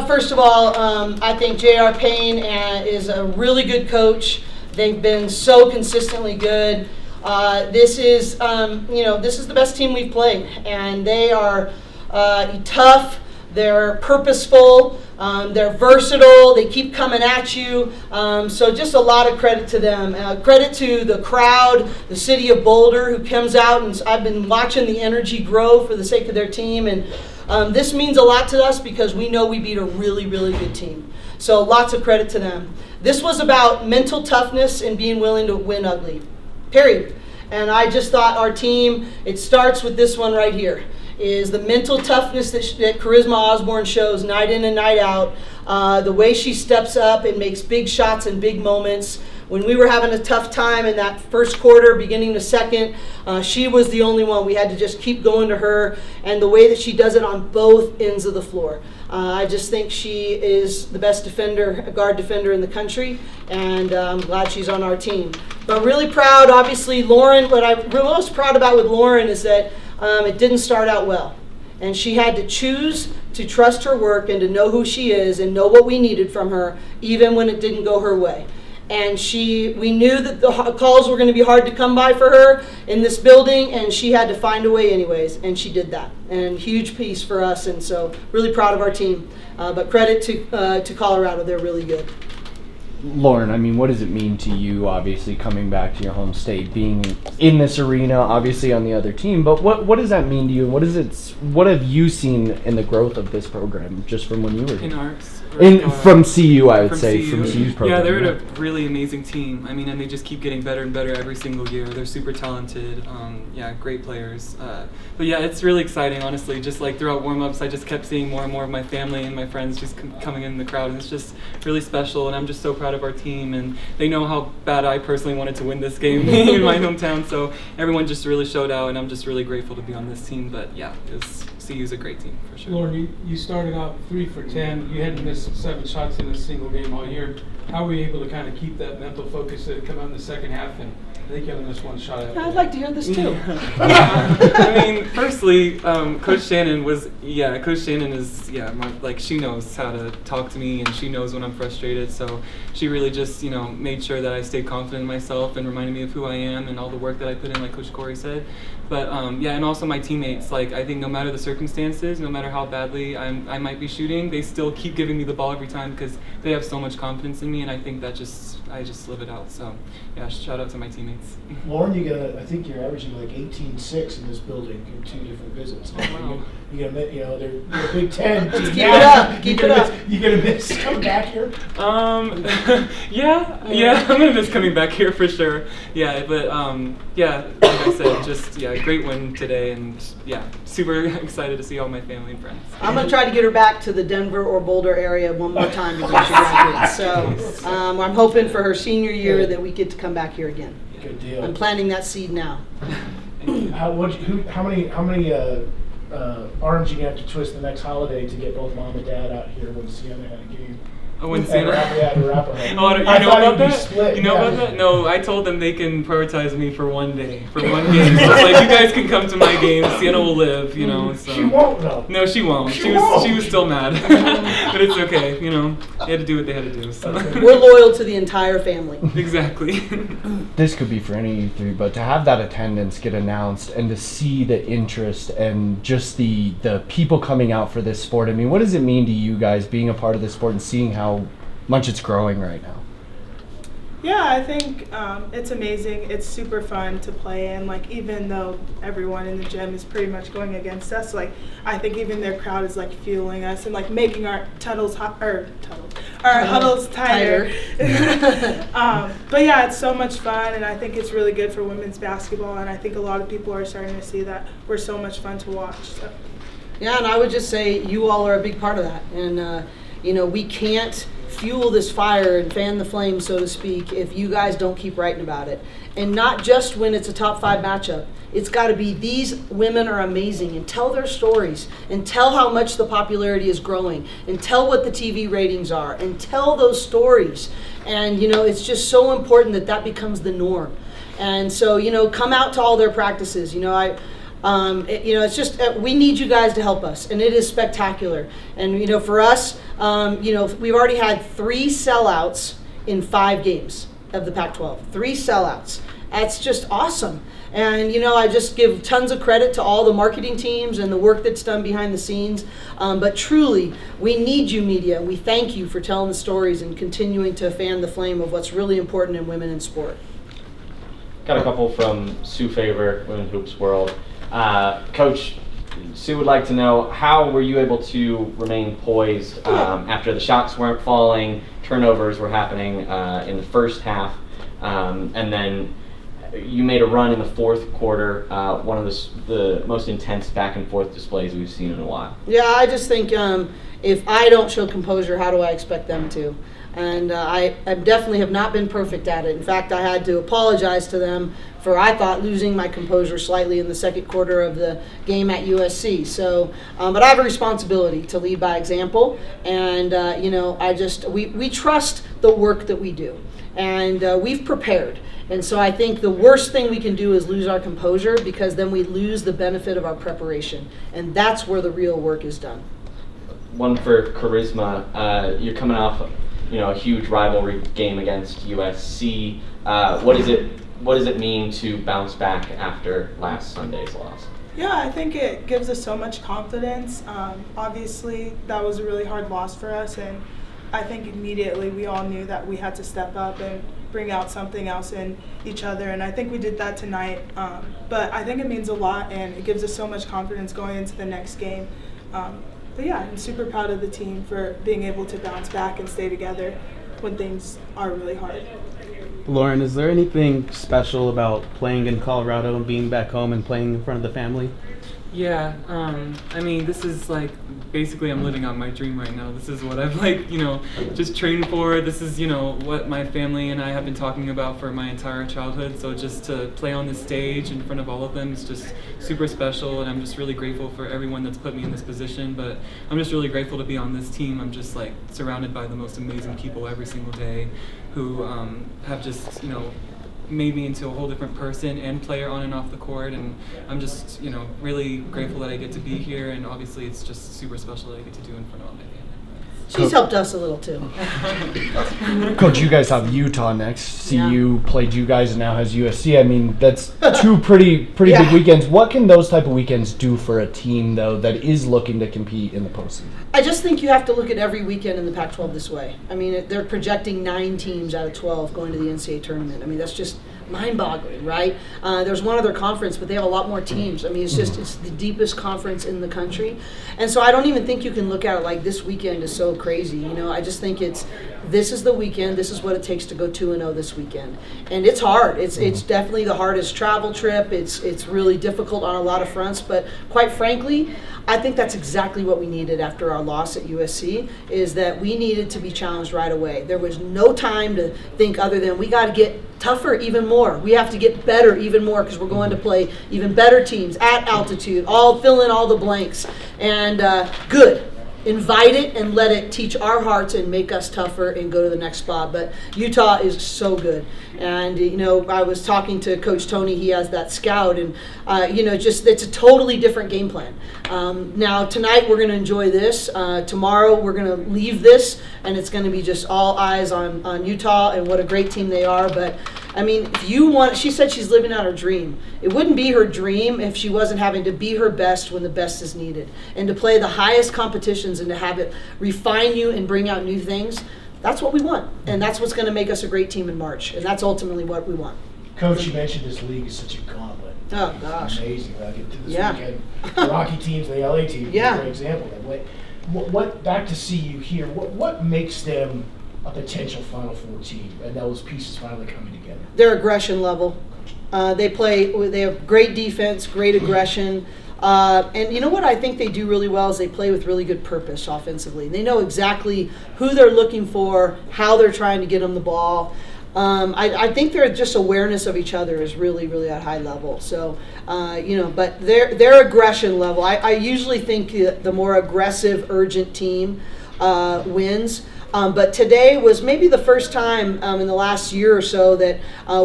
First of all, I think J.R. Payne is a really good coach. They've been so consistently good. This is the best team we've played, and they are tough. They're purposeful. They're versatile. They keep coming at you. So just a lot of credit to them. Credit to the crowd, the city of Boulder, who comes out, and I've been watching the energy grow for the sake of their team. And this means a lot to us because we know we beat a really, really good team. So lots of credit to them. This was about mental toughness and being willing to win ugly, period. And I just thought our team, it starts with this one right here, is the mental toughness that Charisma Osborne shows night in and night out. The way she steps up and makes big shots in big moments. When we were having a tough time in that first quarter, beginning to second, she was the only one. We had to just keep going to her, and the way that she does it on both ends of the floor. I just think she is the best guard defender in the country, and I'm glad she's on our team. But really proud, obviously, Lauren. What I'm most proud about with Lauren is that it didn't start out well. And she had to choose to trust her work and to know who she is and know what we needed from her, even when it didn't go her way. And we knew that the calls were going to be hard to come by for her in this building, and she had to find a way anyways, and she did that. And huge piece for us, and so really proud of our team. But credit to Colorado, they're really good. Lauren, I mean, what does it mean to you, obviously, coming back to your home state, being in this arena, obviously on the other team, but what does that mean to you? What have you seen in the growth of this program, just from when you were in ours? From CU, I would say, CU. from CU's program. Yeah, they're a really amazing team. I mean, and they just keep getting better and better every single year. They're super talented. Great players. But yeah, it's really exciting, honestly. Just like throughout warm-ups, I just kept seeing more and more of my family and my friends just coming in the crowd, and it's just really special, and I'm just so proud of our team, and they know how bad I personally wanted to win this game in my hometown, so everyone just really showed out, and I'm just really grateful to be on this team. But yeah, CU's a great team for sure. Lauren, you started out 3 for 10. You hadn't missed 7 shots in a single game all year. How were you able to kind of keep that mental focus to come out in the second half? And I think you only missed 1 shot. I'd like to hear this too. I mean, firstly, Coach Shannon is, she knows how to talk to me, and she knows when I'm frustrated. So she really just, made sure that I stayed confident in myself and reminded me of who I am and all the work that I put in, like Coach Corey said. But and also my teammates. Like, I think no matter the circumstances, no matter how badly I might be shooting, they still keep giving me the ball every time because they have so much confidence in me, and I think that I just live it out. So yeah, shout out to my teammates. Lauren, I think you're averaging like 18-6 in this building in 2 different visits. Oh, wow. You're they're Big Ten. Keep it up. Keep it up. You gonna miss coming back here? Yeah, I'm gonna miss coming back here for sure. Yeah, but like I said, great win today, and super excited to see all my family and friends. I'm gonna try to get her back to the Denver or Boulder area one more time before she graduates. So I'm hoping for her senior year that we get to come back here again. Good deal. I'm planting that seed now. How many arms you have to twist the next holiday to get both mom and dad out here when Sienna had a game? Oh, when Sienna? You know about that? You know about that? No, I told them they can prioritize me for one day, for one game. So it's like, you guys can come to my game. Sienna will live, So. She won't, though. No, she won't. She was still mad. But it's okay, They had to do what they had to do. So. We're loyal to the entire family. Exactly. This could be for any of you three, but to have that attendance get announced and to see the interest and just the people coming out for this sport, I mean, what does it mean to you guys being a part of this sport and seeing how much it's growing right now? Yeah, I think it's amazing. It's super fun to play in. Like, even though everyone in the gym is pretty much going against us, like, I think even their crowd is like fueling us and like making our huddles tighter. But yeah, it's so much fun, and I think it's really good for women's basketball. And I think a lot of people are starting to see that we're so much fun to watch. So. Yeah, and I would just say you all are a big part of that, and we can't fuel this fire and fan the flame, so to speak, if you guys don't keep writing about it. And not just when it's a top 5 matchup. It's got to be, these women are amazing, and tell their stories, and tell how much the popularity is growing, and tell what the TV ratings are, and tell those stories. And, it's just so important that becomes the norm. And so, come out to all their practices. It's just we need you guys to help us, and it is spectacular. And for us, we've already had 3 sellouts in 5 games of the Pac-12. 3 sellouts. That's just awesome. And I just give tons of credit to all the marketing teams and the work that's done behind the scenes. But truly, we need you, media. We thank you for telling the stories and continuing to fan the flame of what's really important in women in sport. Got a couple from Sue Favor, Women Hoops World. Coach, Sue would like to know, how were you able to remain poised after the shots weren't falling, turnovers were happening in the first half, and then you made a run in the fourth quarter, one of the most intense back and forth displays we've seen in a while. Yeah, I just think if I don't show composure, how do I expect them to? And I definitely have not been perfect at it. In fact, I had to apologize to them for, I thought, losing my composure slightly in the second quarter of the game at USC. So, but I have a responsibility to lead by example. And, we trust the work that we do. And we've prepared. And so I think the worst thing we can do is lose our composure, because then we lose the benefit of our preparation. And that's where the real work is done. One for Charisma. You're coming off a huge rivalry game against USC. What does it mean to bounce back after last Sunday's loss? Yeah, I think it gives us so much confidence. Obviously, that was a really hard loss for us, and I think immediately we all knew that we had to step up and bring out something else in each other, and I think we did that tonight. But I think it means a lot, and it gives us so much confidence going into the next game. But yeah, I'm super proud of the team for being able to bounce back and stay together when things are really hard. Lauren, is there anything special about playing in Colorado and being back home and playing in front of the family? Yeah, this is basically I'm living out my dream right now. This is what I've just trained for. This is, what my family and I have been talking about for my entire childhood. So just to play on this stage in front of all of them is just super special, and I'm just really grateful for everyone that's put me in this position. But I'm just really grateful to be on this team. I'm just surrounded by the most amazing people every single day who have just, made me into a whole different person and player on and off the court, and I'm just really grateful that I get to be here, and obviously it's just super special that I get to do in front of all my family. She's helped us a little too. Coach, you guys have Utah next. Yeah. CU played you guys and now has USC. That's 2 pretty Yeah. big weekends. What can those type of weekends do for a team, though, that is looking to compete in the postseason? I just think you have to look at every weekend in the Pac-12 this way. They're projecting 9 teams out of 12 going to the NCAA tournament. That's just mind-boggling, right? There's one other conference, but they have a lot more teams. It's the deepest conference in the country. And so I don't even think you can look at it like this weekend is so crazy. I just think this is the weekend. This is what it takes to go 2-0 this weekend. And it's hard. It's definitely the hardest travel trip. It's really difficult on a lot of fronts. But quite frankly, I think that's exactly what we needed after our loss at USC, is that we needed to be challenged right away. There was no time to think other than we got to get tougher even more. We have to get better even more, because we're going to play even better teams at altitude, fill in all the blanks. And good. Invite it and let it teach our hearts and make us tougher and go to the next spot. But Utah is so good. And, I was talking to Coach Tony. He has that scout. And, it's a totally different game plan. Now, tonight we're going to enjoy this. Tomorrow we're going to leave this, and it's going to be just all eyes on Utah and what a great team they are. But, if you want, she said she's living out her dream. It wouldn't be her dream if she wasn't having to be her best when the best is needed. And to play the highest competitions and to have it refine you and bring out new things, that's what we want. And that's what's going to make us a great team in March. And that's ultimately what we want. Coach, you mentioned this league is such a gauntlet. Oh, It's gosh. amazing. This Yeah. weekend, the Rocky teams, the LA team, Yeah. is a great example of that. What back to CU here, what makes them a potential Final Four team, and those pieces finally coming together? Their aggression level. They have great defense, great aggression. And you know what I think they do really well is they play with really good purpose offensively. They know exactly who they're looking for, how they're trying to get them the ball. I think their just awareness of each other is really, really at a high level. So, but their aggression level, I usually think the more aggressive, urgent team wins. But today was maybe the first time in the last year or so that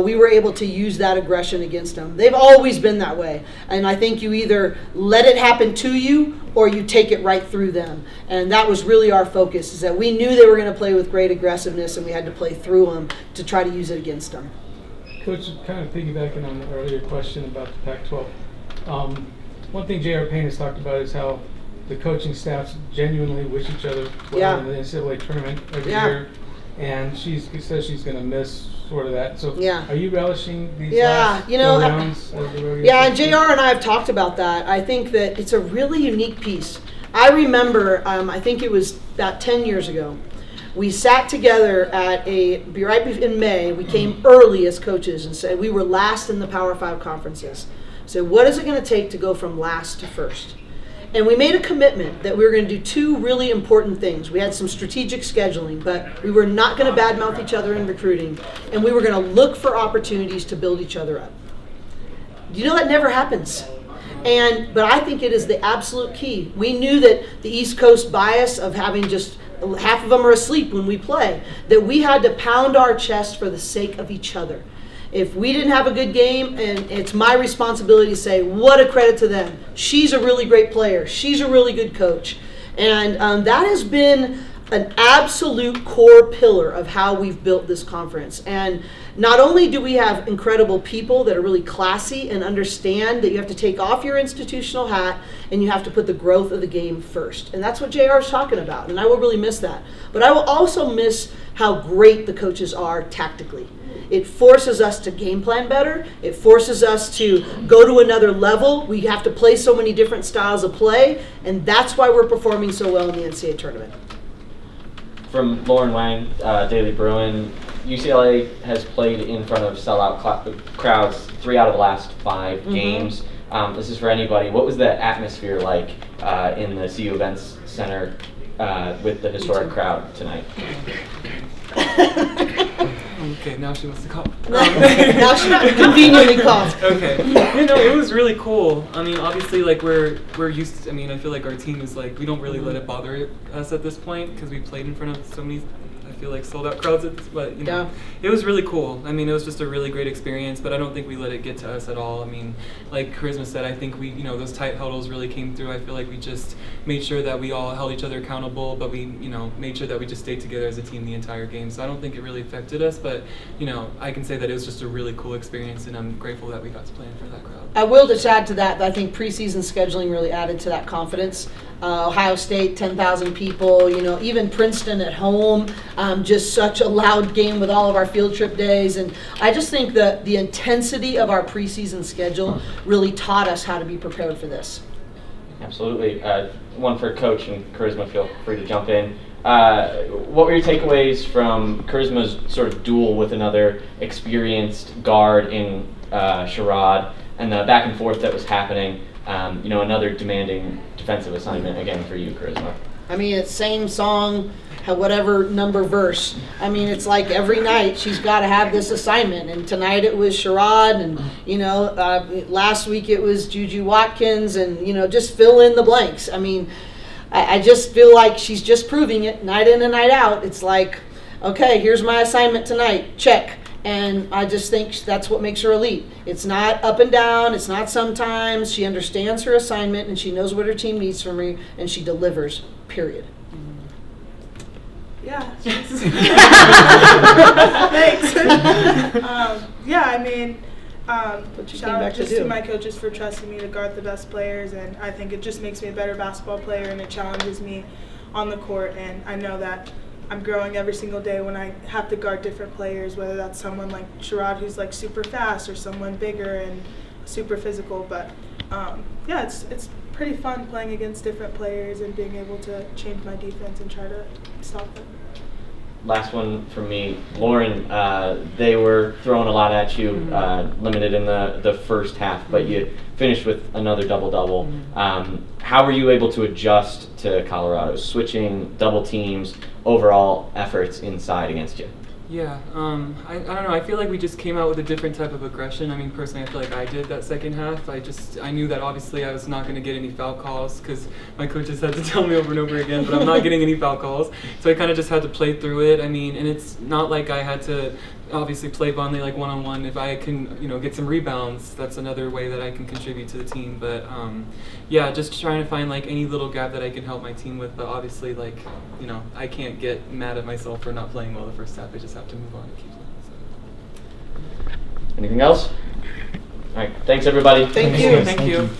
we were able to use that aggression against them. They've always been that way. And I think you either let it happen to you or you take it right through them. And that was really our focus, is that we knew they were going to play with great aggressiveness and we had to play through them to try to use it against them. Coach, kind of piggybacking on the earlier question about the Pac-12. One thing J.R. Payne has talked about is how the coaching staffs genuinely wish each other well in the NCAA tournament every year, and she says she's going to miss sort of that. So, are you relishing these last rounds of the rodeo? Yeah, and JR and I have talked about that. I think that it's a really unique piece. I remember, I think it was about 10 years ago, we sat together at right in May. We came early as coaches and said we were last in the Power 5 conferences. So what is it going to take to go from last to first? And we made a commitment that we were going to do two really important things. We had some strategic scheduling, but we were not going to badmouth each other in recruiting, and we were going to look for opportunities to build each other up. You know that never happens. But I think it is the absolute key. We knew that the East Coast bias of having just half of them are asleep when we play, that we had to pound our chest for the sake of each other. If we didn't have a good game, and it's my responsibility to say, what a credit to them. She's a really great player. She's a really good coach. And that has been an absolute core pillar of how we've built this conference. And not only do we have incredible people that are really classy and understand that you have to take off your institutional hat and you have to put the growth of the game first. And that's what JR is talking about, and I will really miss that. But I will also miss how great the coaches are tactically. It forces us to game plan better. It forces us to go to another level. We have to play so many different styles of play, and that's why we're performing so well in the NCAA tournament. From Lauren Wang, Daily Bruin, UCLA has played in front of sellout crowds 3 out of the last 5 games. This is for anybody. What was the atmosphere like in the CU Events Center with the historic crowd tonight? Okay, now she wants to call. Now she conveniently calls. Okay. It was really cool. I mean, obviously, like we're used to, I feel like our team is like, we don't really let it bother us at this point because we played in front of so many, I feel like, sold out crowds, but it was really cool. It was just a really great experience, but I don't think we let it get to us at all. Like Charisma said, I think we, those tight huddles really came through. I feel like we just made sure that we all held each other accountable, but we, made sure that we just stayed together as a team the entire game. So I don't think it really affected us, but, I can say that it was just a really cool experience, and I'm grateful that we got to play in front of that crowd. I will just add to that I think preseason scheduling really added to that confidence. Ohio State, 10,000 people, even Princeton at home, just such a loud game with all of our field trip days. And I just think that the intensity of our preseason schedule really taught us how to be prepared for this. Absolutely. One for Coach, and Charisma, feel free to jump in. What were your takeaways from Charisma's sort of duel with another experienced guard in Sherrod, and the back and forth that was happening? Another demanding defensive assignment again for you, Charisma. It's same song, whatever number verse. It's like every night she's got to have this assignment, and tonight it was Sherrod, and last week it was Juju Watkins, and just fill in the blanks. I just feel like she's just proving it night in and night out. It's like, okay, here's my assignment tonight, check. And I just think that's what makes her elite. It's not up and down. It's not sometimes. She understands her assignment, and she knows what her team needs from her, and she delivers, period. Yeah. Thanks. Shout out just to my coaches for trusting me to guard the best players, and I think it just makes me a better basketball player, and it challenges me on the court, and I know that I'm growing every single day when I have to guard different players, whether that's someone like Sherrod who's like super fast or someone bigger and super physical. But it's pretty fun playing against different players and being able to change my defense and try to stop them. Last one from me. Lauren, they were throwing a lot at you, limited in the first half, but you finished with another double-double. How were you able to adjust to Colorado, switching double teams, overall efforts inside against you? Yeah, I don't know. I feel like we just came out with a different type of aggression. I mean, personally, I feel like I did that second half. I knew that obviously I was not going to get any foul calls because my coaches had to tell me over and over again, but I'm not getting any foul calls. So I kind of just had to play through it. I mean, and it's not like I had to obviously play Vonleh like one-on-one. If I can, get some rebounds, that's another way that I can contribute to the team. But yeah, just trying to find like any little gap that I can help my team with. But obviously, like, I can't get mad at myself for not playing well the first half. I just have to move on and keep playing. So. Anything else? All right. Thanks, everybody. Thank you. Thank you.